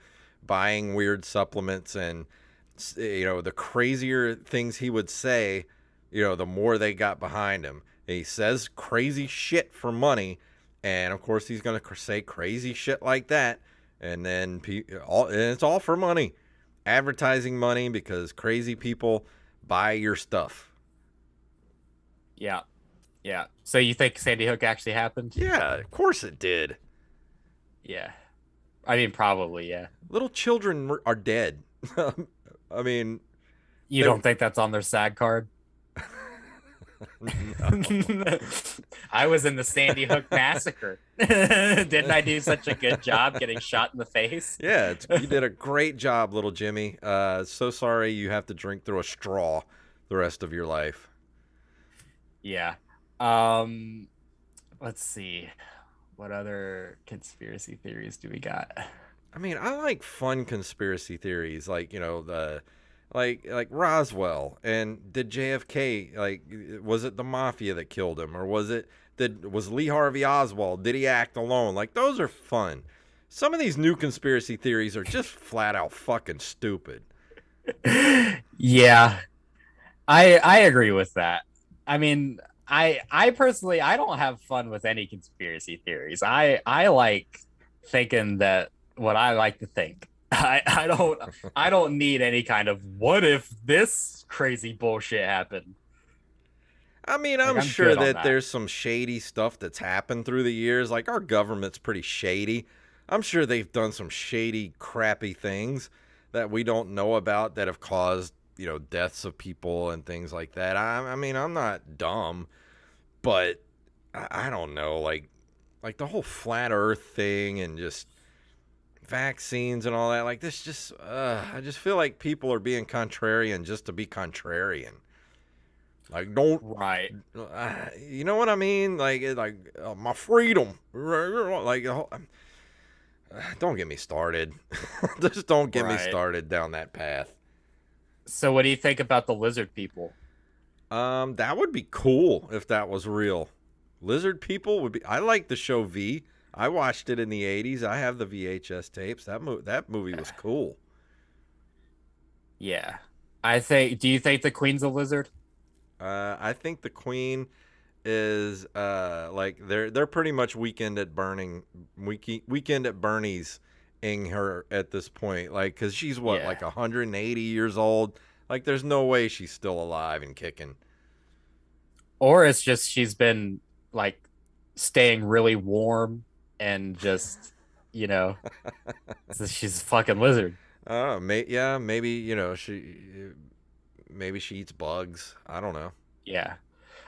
buying weird supplements. And, the crazier things he would say, the more they got behind him. He says crazy shit for money. And of course, he's going to say crazy shit like that. And then and it's all for money, advertising money, because crazy people buy your stuff. Yeah. Yeah. So you think Sandy Hook actually happened? Yeah, of course it did. Yeah. I mean, probably, yeah. Little children are dead. I mean, You they don't think that's on their SAG card? no. I was in the Sandy Hook massacre. Didn't I do such a good job getting shot in the face? Yeah, you did a great job, little Jimmy. So sorry you have to drink through a straw the rest of your life. Yeah. Um, let's see. What other conspiracy theories do we got? I mean, I like fun conspiracy theories, like the like Roswell, and did JFK, like, was it the Mafia that killed him, or was Lee Harvey Oswald, did he act alone? Like, those are fun. Some of these new conspiracy theories are just flat out fucking stupid. Yeah, I agree with that. I mean, I personally I don't have fun with any conspiracy theories. I like thinking that what I like to think. I don't need any kind of what if this crazy bullshit happened. I mean, Like I'm I'm sure good on that that. there's some shady stuff that's happened through the years. Like, our government's pretty shady. I'm sure they've done some shady, crappy things that we don't know about that have caused, deaths of people and things like that. I mean, I'm not dumb, but I don't know, like the whole flat Earth thing and just vaccines and all that. Like this, just I just feel like people are being contrarian just to be contrarian. Like, don't, Right. you know what I mean? My freedom, like, don't get me started. Just don't get me Right. started down that path. So what do you think about the lizard people? That would be cool if that was real. Lizard people would be. I like the show V. I watched it in the '80s. I have the VHS tapes. That movie was cool. Yeah. I think do you think the queen's a lizard? I think the Queen is like they're pretty much weekend at Bernie's ing her at this point, like, because she's what, Yeah. like 180 years old. Like there's no way she's still alive and kicking. Or it's just she's been like staying really warm and just, you know, she's a fucking lizard. Yeah, maybe, maybe she eats bugs. I don't know. Yeah.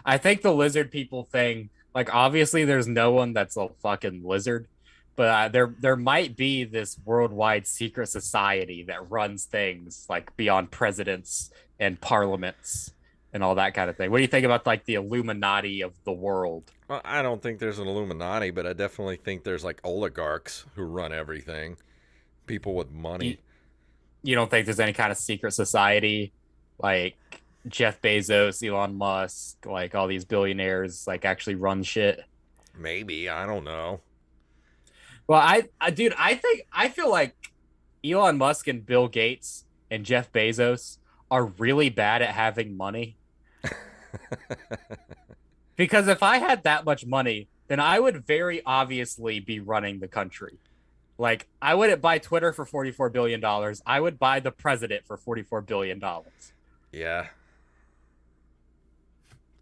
I think the lizard people thing, like obviously there's no one that's a fucking lizard, but there might be this worldwide secret society that runs things like beyond presidents and parliaments and all that kind of thing. What do you think about like the Illuminati of the world? Well, I don't think there's an Illuminati, but I definitely think there's like oligarchs who run everything. People with You, money. you don't think there's any kind of secret society like Jeff Bezos, Elon Musk, like all these billionaires like actually run shit? Maybe, I don't know. Well, dude, I feel like Elon Musk and Bill Gates and Jeff Bezos are really bad at having money. Because if I had that much money, then I would very obviously be running the country. Like, I wouldn't buy Twitter for $44 billion. I would buy the president for $44 billion. Yeah,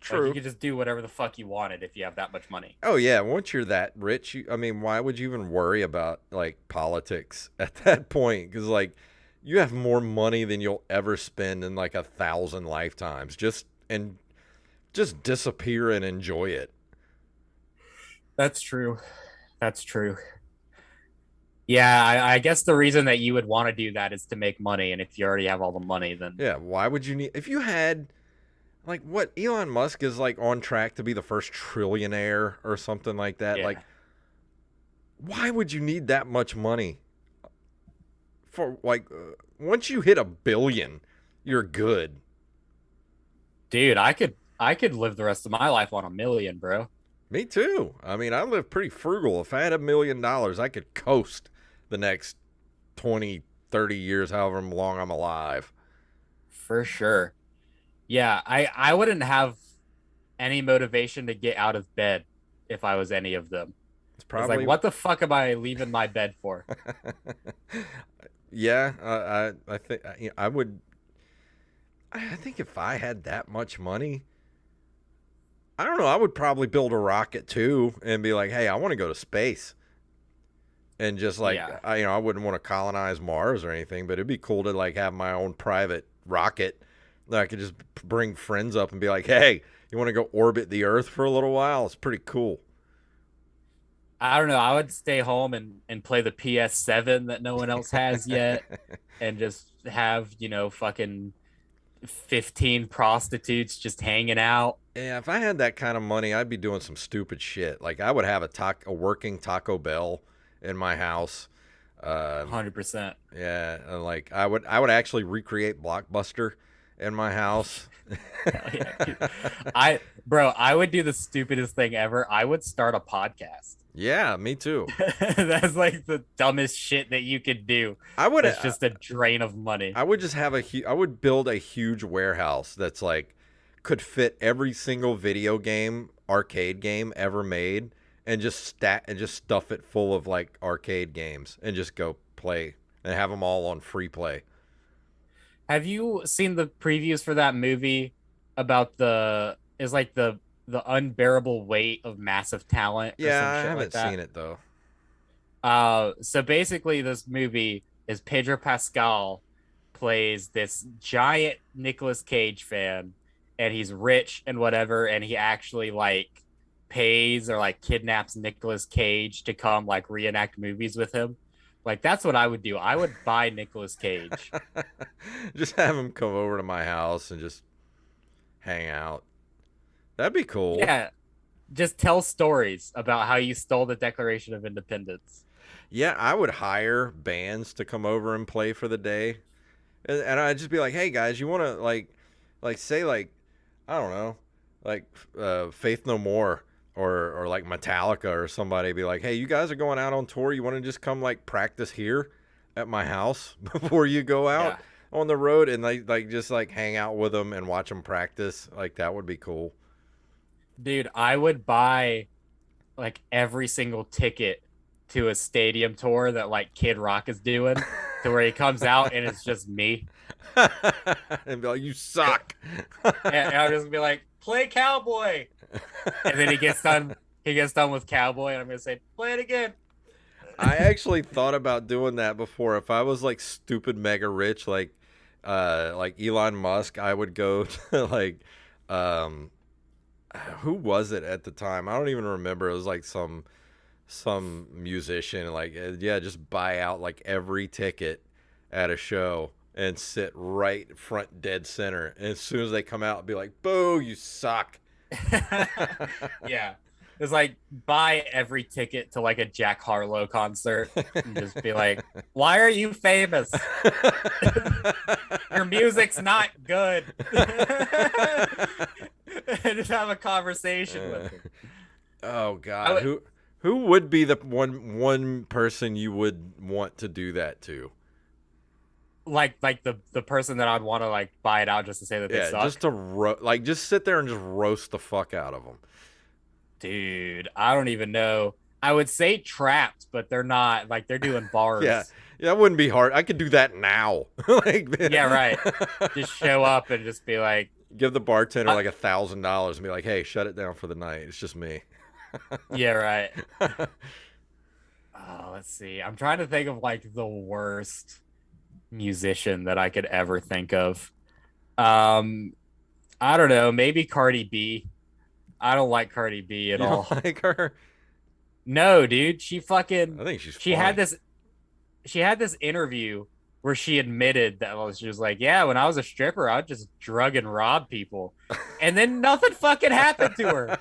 Like, you true. could just do whatever the fuck you wanted if you have that much money. Oh yeah, once you're that rich, I mean, why would you even worry about like politics at that point? Because like you have more money than you'll ever spend in like 1,000 lifetimes. Just disappear and enjoy it. That's true. That's true. Yeah, I guess the reason that you would want to do that is to make money. And if you already have all the money, then Yeah, why would you need if you had like what Elon Musk is like on track to be the first trillionaire or something like that? Like, yeah. why would you need that much money for like once you hit 1 billion, you're good. Dude, I could live the rest of my life on 1 million, bro. Me too. I mean, I live pretty frugal. If I had $1 million, I could coast the next 20, 30 years, however long I'm alive. For sure. Yeah, I wouldn't have any motivation to get out of bed if I was any of them. It's It's like, probably, what the fuck am I leaving my bed for? yeah. I think I would. I think if I had that much money, I don't know. I would probably build a rocket too and be like, hey, I want to go to space. And just like Yeah. I wouldn't want to colonize Mars or anything, but it'd be cool to like have my own private rocket that I could just bring friends up and be like, "Hey, you want to go orbit the Earth for a little while?" It's pretty cool. I don't know. I would stay home and play the PS7 that no one else has yet and just have, fucking 15 prostitutes just hanging out. Yeah, if I had that kind of money, I'd be doing some stupid shit. Like I would have a working Taco Bell in my house. Um, 100%. yeah, and like I would actually recreate Blockbuster in my house. Hell yeah, dude. I would do the stupidest thing ever. I would start a podcast. Yeah, me too. That's like the dumbest shit that you could do. I would That's just a drain of money. I would just have I would build a huge warehouse that's like could fit every single video game, arcade game ever made, and just stuff it full of like arcade games and just go play and have them all on free play. Have you seen the previews for that movie about the is like the unbearable weight of massive talent or Yeah, some I shit like haven't that? seen it though. So basically this movie is Pedro Pascal plays this giant Nicolas Cage fan, and he's rich and whatever, and he actually like pays or like kidnaps Nicolas Cage to come like reenact movies with him. Like that's what I would do. I would buy Nicolas Cage. Just have him come over to my house and just hang out. That'd be cool. Yeah, just tell stories about how you stole the Declaration of Independence. Yeah, I would hire bands to come over and play for the day, and I'd just be like, "Hey guys, you want to like say like I don't know, like Faith No More or like Metallica or somebody be like, hey, you guys are going out on tour. You want to just come like practice here at my house before you go out Yeah. on the road and like just like hang out with them and watch them practice. Like that would be cool. Dude, I would buy like every single ticket to a stadium tour that like Kid Rock is doing to where he comes out and it's just me. And be like, you suck. And I'll just be like, play cowboy. And then he gets done with cowboy, and I'm gonna say, play it again. I actually thought about doing that before. If I was like stupid mega rich, like Elon Musk, I would go to like um who was it at the time? I don't even remember. It was like some musician. Like yeah, just buy out like every ticket at a show and sit right front dead center. And as soon as they come out, be like, "Boo, you suck." Yeah. It's like buy every ticket to like a Jack Harlow concert and just be like, why are you famous? Your music's not good. Just have a conversation with him. Oh I God, would, who would be the one person you would want to do that to? like the person that I'd want to like buy it out just to say that they Yeah, just suck. to like just sit there and just roast the fuck out of them. Dude, I don't even know. I would say trapped, but they're not like they're doing Yeah, bars. yeah, that wouldn't be hard. I could do that now. Like, Yeah, right. Just show up and just be like, give the bartender I, like $1,000 and be like, "Hey, shut it down for the night. It's just me." yeah, right. Oh, let's see. I'm trying to think of like the worst musician that I could ever think of. Um, I don't know, maybe Cardi B. I don't like Cardi B at You don't all. like her? No, dude, I think she's she had funny. this she had this interview where she admitted that well, she was like, yeah, when I was a stripper, I'd just drug and rob people. And then nothing fucking happened to her.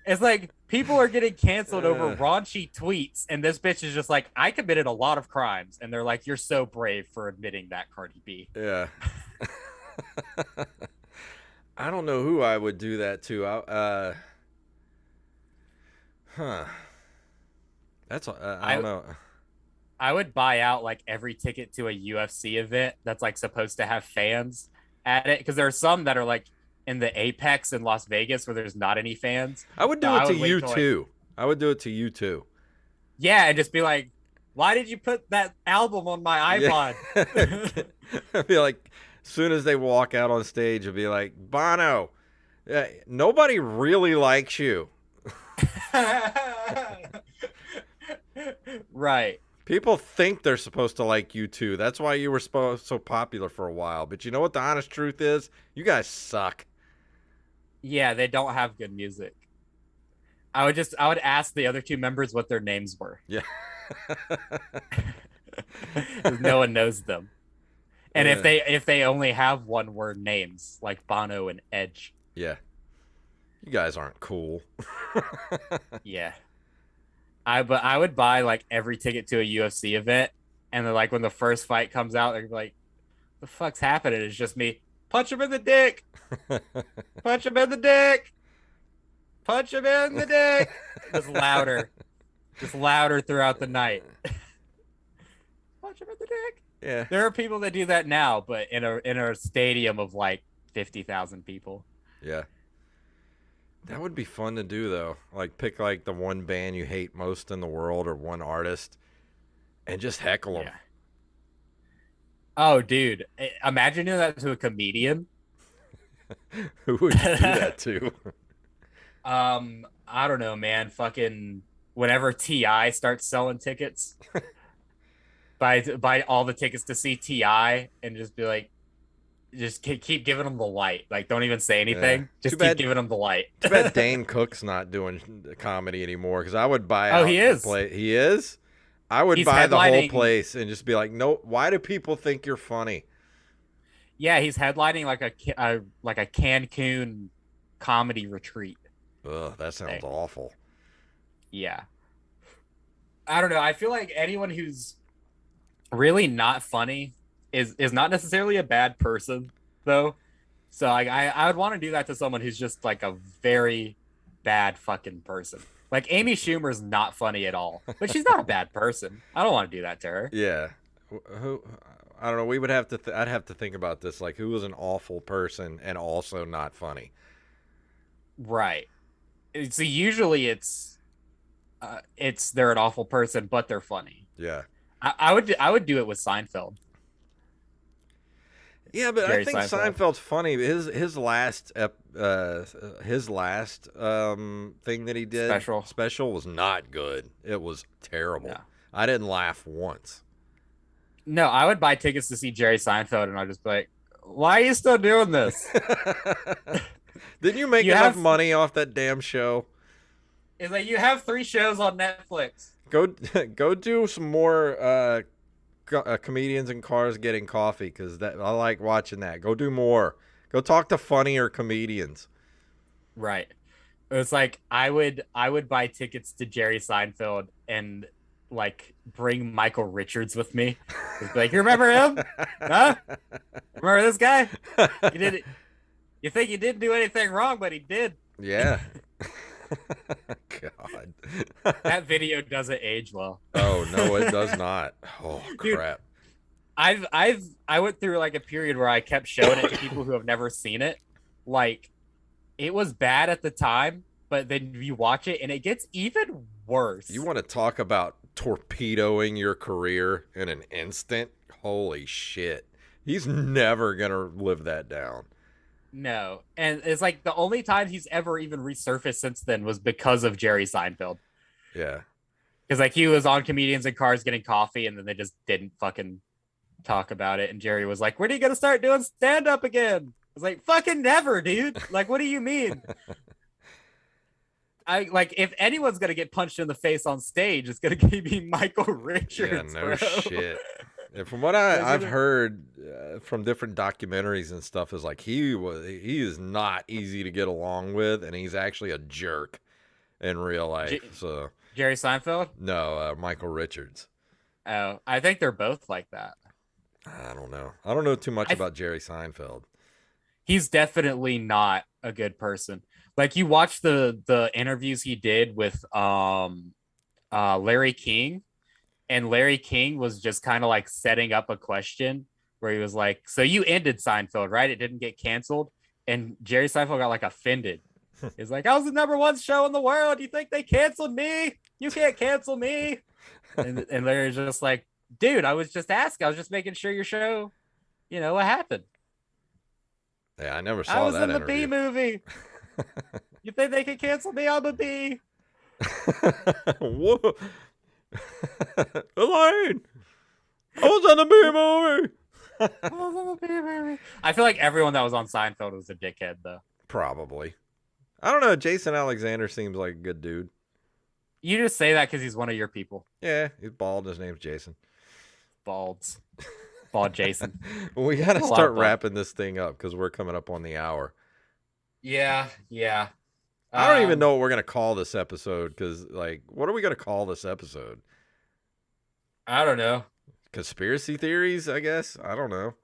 It's like people are getting canceled over Uh, raunchy tweets, and this bitch is just like, I committed a lot of crimes. And they're like, you're so brave for admitting that, Cardi B. yeah. I don't know who I would do that to. Huh. I don't I know. I would buy out like every ticket to a UFC event that's like supposed to have fans at it because there are some that are like in the Apex in Las Vegas where there's not any fans. I would So do it I to would wait you till like too. I would do it to you too. yeah, and just be like, why did you put that album on my Yeah. iPod? I'd be like, as soon as they walk out on stage, I'd be like, Bono, yeah, nobody really likes you. Right. People think they're supposed to like you too. That's why you were so popular for a while. But you know what the honest truth is? You guys suck. Yeah, they don't have good music. I would ask the other two members what their names were. Yeah. 'Cause no one knows them. And Uh, if they only have one word names like Bono and Edge, yeah. You guys aren't cool. yeah. But I would buy like every ticket to a UFC event, and then like when the first fight comes out, they're like, "The fuck's happening?" It's just me. Punch him in the dick. Punch him in the dick. Punch him in the dick. Just louder throughout the night. Punch him in the dick. Yeah. There are people that do that now, but in a stadium of like 50,000 people. Yeah. That would be fun to do though. Like pick like the one band you hate most in the world or one artist and just heckle them. Yeah. Oh, dude, imagine doing that to a comedian. Who would you do that to? I don't know, man. Fucking whenever Ti starts selling tickets, buy all the tickets to see Ti and just be like, just keep giving them the light. Like, don't even say Yeah. anything. Just keep giving them the light. Too bad Dane Cook's not doing comedy anymore because I would buy Oh, out he the is. play. He is? I would He's buy the whole headlining. place and just be like, no, why do people think you're funny? Yeah, he's headlining like a Cancun comedy retreat Ugh, that sounds thing. awful. Yeah. I don't know. I feel like anyone who's really not funny is not necessarily a bad person though. So I would want to do that to someone who's just like a very bad fucking person. Like Amy Schumer's not funny at all, but she's not a bad person. I don't want to do that to her. Yeah. Who? I don't know. We would have to. I'd have to think about this. Like, who was an awful person and also not funny? Right. So usually it's they're an awful person, but they're funny. Yeah. I would do it with Seinfeld. Yeah, but I Jerry think Seinfeld. Seinfeld's funny. His last thing that he did Special. was not good. It was terrible. No. I didn't laugh once. No, I would buy tickets to see Jerry Seinfeld and I'd just be like, why are you still doing this? Didn't you make You enough have money off that damn show? It's like you have 3 shows on Netflix. Go go do some more comedians in cars getting coffee because that I like watching that. Go do more. Go talk to funnier comedians. Right. It's like I would buy tickets to Jerry Seinfeld and like bring Michael Richards with me. Just be like, you remember him? Huh? Remember this guy? You did You think he didn't do anything wrong, but he did. Yeah. God. That video doesn't age well. Oh no, it does not. Oh Dude, crap. I went through like a period where I kept showing it to people who have never seen it. Like it was bad at the time, but then you watch it and it gets even worse. You want to talk about torpedoing your career in an instant? Holy shit. He's never going to live that down. No. And it's like the only time he's ever even resurfaced since then was because of Jerry Seinfeld. Yeah. Because like he was on Comedians in Cars getting coffee and then they just didn't fucking talk about it. And Jerry was like, when are you going to start doing stand up again? I was like, fucking never, dude. Like, what do you mean? I like if anyone's gonna get punched in the face on stage, it's gonna be Michael Richards. Yeah, no bro. shit. And from what I've heard from different documentaries and stuff, is like he is not easy to get along with, and he's actually a jerk in real life. So Jerry Seinfeld? No, Michael Richards. Oh, I think they're both like that. I don't know. I don't know too much about Jerry Seinfeld. He's definitely not a good person. Like you watch the interviews he did with Larry King, and Larry King was just kind of like setting up a question where he was like, so you ended Seinfeld, right? It didn't get canceled. And Jerry Seinfeld got like offended. He's like, I was the #1 show in the world. You think they canceled me? You can't cancel me. And Larry's just like, dude, I was just asking. I was just making sure your show, what happened. Yeah, I never saw I was that in the interview. B movie. You think they can cancel me? I'm a B. Whoa. Elaine, I was in the B movie. I feel like everyone that was on Seinfeld was a dickhead, though. Probably. I don't know. Jason Alexander seems like a good dude. You just say that because he's one of your people. Yeah, he's bald. His name's Jason. Bald Jason. Well, we got to start wrapping this thing up because we're coming up on the hour. Yeah. I don't even know what we're going to call this episode because, like, what are we going to call this episode? I don't know. Conspiracy theories, I guess? I don't know.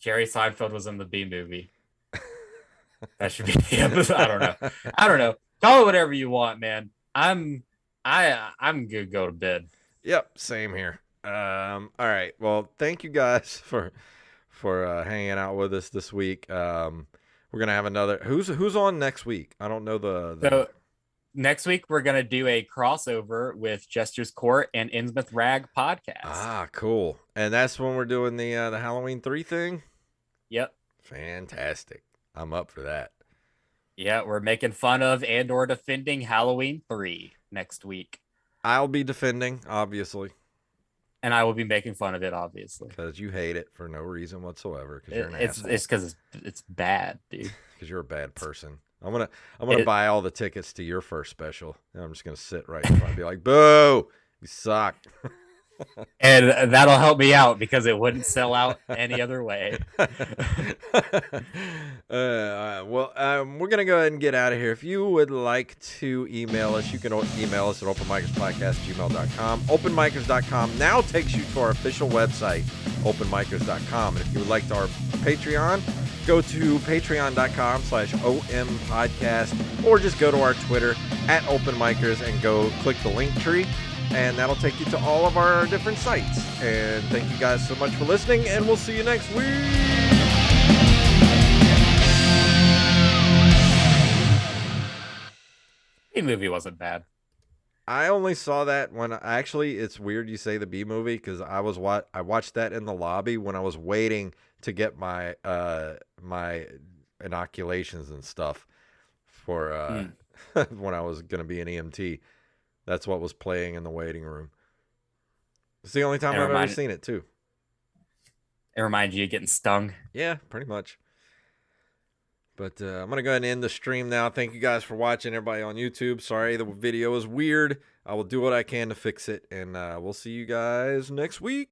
Jerry Seinfeld was in the B movie. That should be the episode. I don't know. Call it whatever you want, man. I'm good to go to bed. Yep, same here. All right. Well, thank you guys for hanging out with us this week. We're gonna have another. Who's on next week? I don't know the. So next week we're gonna do a crossover with Jester's Court and Innsmouth Rag podcast. Ah, cool. And that's when we're doing the Halloween 3 thing. Yep. Fantastic. I'm up for that. Yeah, we're making fun of and/or defending Halloween 3 next week. I'll be defending, obviously. and I will be making fun of it, obviously. Because you hate it for no reason whatsoever. Because you're an asshole. It's because it's bad, dude. Because you're a bad person. I'm gonna It, buy all the tickets to your first special. And I'm just gonna sit right in front and be like, "Boo, you suck." and that'll help me out because it wouldn't sell out any other way. We're going to go ahead and get out of here. If you would like to email us, you can email us at openmikerspodcast@gmail.com. Openmikers.com now takes you to our official website, openmikers.com. And if you would like to our Patreon, go to patreon.com/ompodcast, or just go to our Twitter @openmikers and go click the link tree. And that'll take you to all of our different sites. And thank you guys so much for listening, and we'll see you next week. The movie wasn't bad. I only saw that when actually it's weird you say the B movie because I watched that in the lobby when I was waiting to get my my inoculations and stuff for when I was gonna be an EMT. That's what was playing in the waiting room. It's the only time I've ever seen it, too. It reminds you of getting stung? Yeah, pretty much. But I'm going to go ahead and end the stream now. Thank you guys for watching, everybody on YouTube. Sorry the video is weird. I will do what I can to fix it, and we'll see you guys next week.